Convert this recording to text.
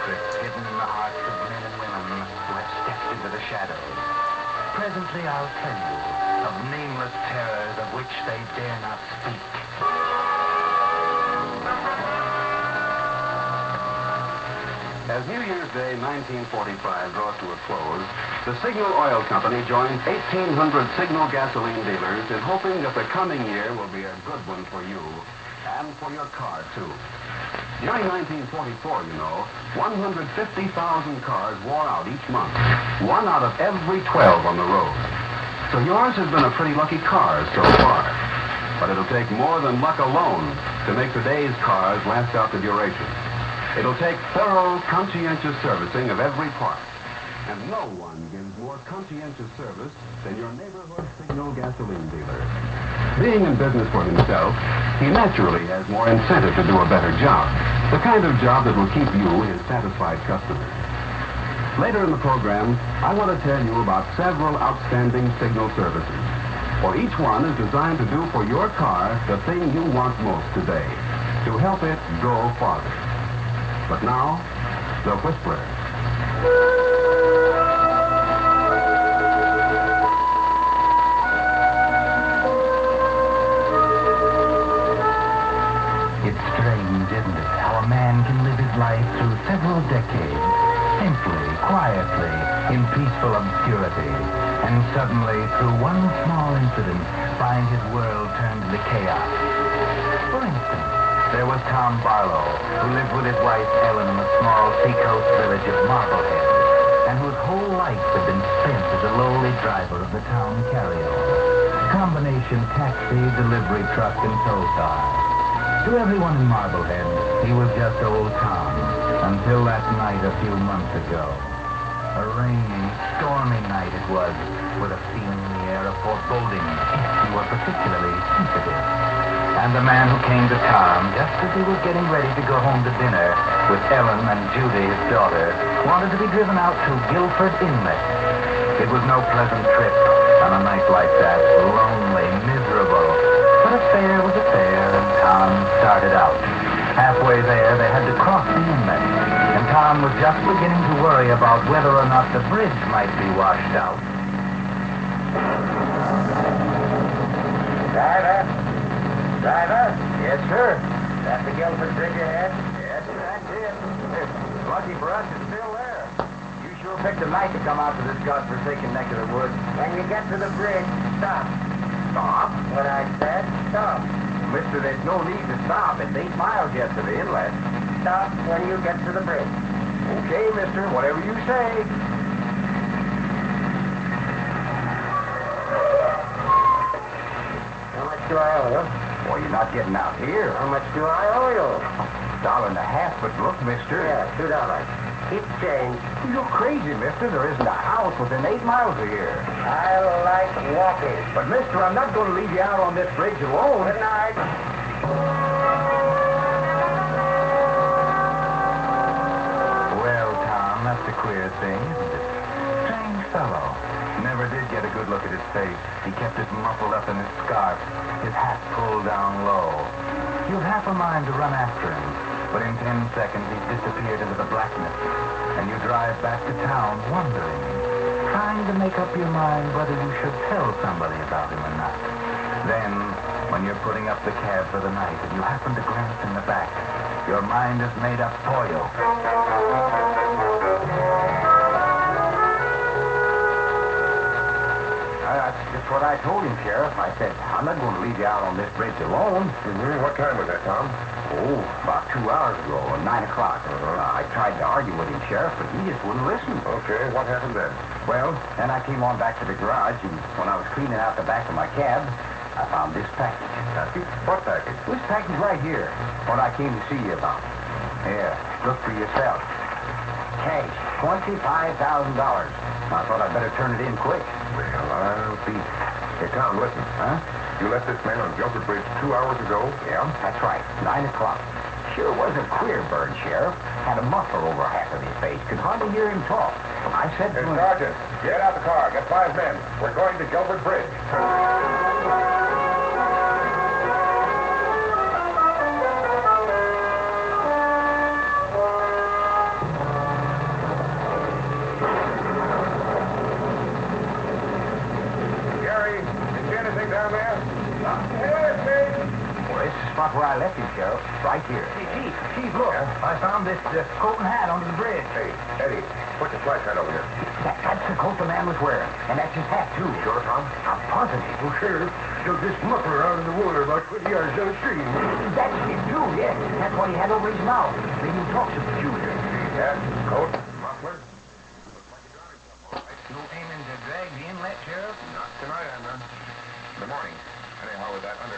secrets hidden in the hearts of men and women who have stepped into the shadows. Presently I'll tell you of nameless terrors of which they dare not speak. As New Year's Day 1945 draws to a close, the Signal Oil Company joins 1,800 Signal gasoline dealers in hoping that the coming year will be a good one for you and for your car, too. During 1944, you know, 150,000 cars wore out each month, 1 out of every 12 on the road. So yours has been a pretty lucky car so far. But it'll take more than luck alone to make today's cars last out the duration. It'll take thorough, conscientious servicing of every part. And no one gives more conscientious service than your neighborhood Signal gasoline dealer. Being in business for himself, he naturally has more incentive to do a better job. The kind of job that will keep you his satisfied customer. Later in the program, I want to tell you about several outstanding Signal services. For each one is designed to do for your car the thing you want most today, to help it go farther. But now, the Whisperer. It's strange, isn't it, how a man can live his life through several decades, simply, quietly, in peaceful obscurity, and suddenly, through one small incident, find his world turned into chaos. For instance, there was Tom Barlow, who lived with his wife Ellen in the small seacoast village of Marblehead, and whose whole life had been spent as a lowly driver of the town carry-on, combination taxi, delivery truck, and tow car. To everyone in Marblehead, he was just old Tom, until that night a few months ago. A rainy, stormy night it was, with a feeling in the air of foreboding if you were particularly sensitive. And the man who came to Tom, just as he was getting ready to go home to dinner with Ellen and Judy, his daughter, wanted to be driven out to Guilford Inlet. It was no pleasant trip on a night like that, lonely, miserable. But a fare was a fare, and Tom started out. Halfway there, they had to cross the inlet, and Tom was just beginning to worry about whether or not the bridge might be washed out. Driver? Yes, sir. That's the Guilford Bridge ahead? Yes, that's it. Lucky for us, it's still there. You sure picked a night to come out to this godforsaken neck of the woods. When you get to the bridge, stop. Stop? What I said, stop. Mister, there's no need to stop. It's 8 miles yet to the inlet. Stop when you get to the bridge. Okay, mister, whatever you say. How much do I owe you? Well, you're not getting out here. How much do I owe you? $1.50, but look, mister. Yeah, $2. Keep change. You're crazy, mister. There isn't a house within 8 miles of here. I like walking. But, mister, I'm not going to leave you out on this bridge alone. Good night. Well, Tom, that's a queer thing, isn't it? Strange fellow. Never did get a good look at his face. He kept it muffled up in his scarf, his hat pulled down low. You've half a mind to run after him, but in 10 seconds he's disappeared into the blackness, and you drive back to town wondering, trying to make up your mind whether you should tell somebody about him or not. Then, when you're putting up the cab for the night and you happen to glance in the back, your mind is made up for you. That's just what I told him, Sheriff. I said, I'm not going to leave you out on this bridge alone. Mm-hmm. What time was that, Tom? Oh, about 2 hours ago, 9 o'clock. I tried to argue with him, Sheriff, but he just wouldn't listen. Okay, what happened then? Well, then I came on back to the garage, and when I was cleaning out the back of my cab, I found this package. What package? This package right here, what I came to see you about. Here, look for yourself. Cash, $25,000. I thought I'd better turn it in quick. Well, I'll see. Hey, Tom, listen. Huh? You left this man on Guilford Bridge 2 hours ago? Yeah, that's right. 9 o'clock. Sure was a queer bird, Sheriff. Had a muffler over half of his face. Could hardly hear him talk. I said to him... Sergeant, get out the car. Get 5 men. We're going to Guilford Bridge. spot where I left him, Sheriff. Right here. Hey, Chief, look. I found this coat and hat under the bridge. Hey, Eddie, put your flashlight over here. That's the coat the man was wearing. And that's his hat, too. Sure, Tom? I'm positive. Well, Sheriff, there's this muffler out in the water about 20 yards downstream. That's it, too, yes. That's what he had over his mouth. Made him talk so peculiar. Hat, coat, muffler. Looks like you got him some, all right. No aiming to drag the inlet, Sheriff? Not tonight, I'm not. In the morning. Anyhow, with that under